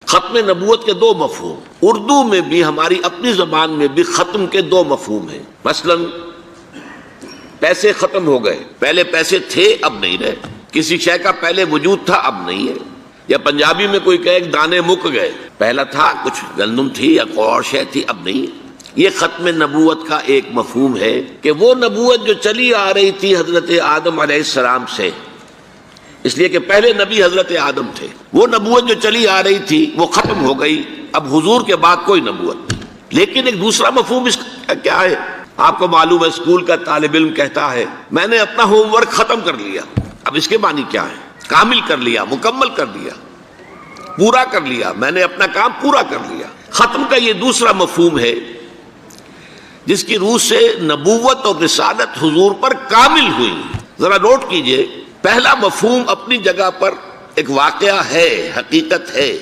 ختم نبوت کے دو مفہوم، اردو میں بھی ہماری اپنی زبان میں بھی ختم کے دو مفہوم ہیں۔ مثلا پیسے ختم ہو گئے، پہلے پیسے تھے اب نہیں رہے، کسی شے کا پہلے وجود تھا اب نہیں ہے، یا پنجابی میں کوئی کہے دانے مک گئے، پہلا تھا کچھ گندم تھی یا کوئی اور شے تھی اب نہیں ہے۔ یہ ختم نبوت کا ایک مفہوم ہے کہ وہ نبوت جو چلی آ رہی تھی حضرت آدم علیہ السلام سے، اس لیے کہ پہلے نبی حضرت آدم تھے، وہ نبوت جو چلی آ رہی تھی وہ ختم ہو گئی، اب حضور کے بعد کوئی نبوت نہیں۔ لیکن ایک دوسرا مفہوم اس کا کیا ہے؟ آپ کو معلوم ہے اسکول کا طالب علم کہتا ہے میں نے اپنا ہوم ورک ختم کر لیا، اب اس کے معنی کیا ہے؟ کامل کر لیا، مکمل کر لیا، پورا کر لیا، میں نے اپنا کام پورا کر لیا۔ ختم کا یہ دوسرا مفہوم ہے جس کی روح سے نبوت اور رسالت حضور پر کامل ہوئی۔ ذرا نوٹ کیجئے، پہلا مفہوم اپنی جگہ پر ایک واقعہ ہے، حقیقت ہے،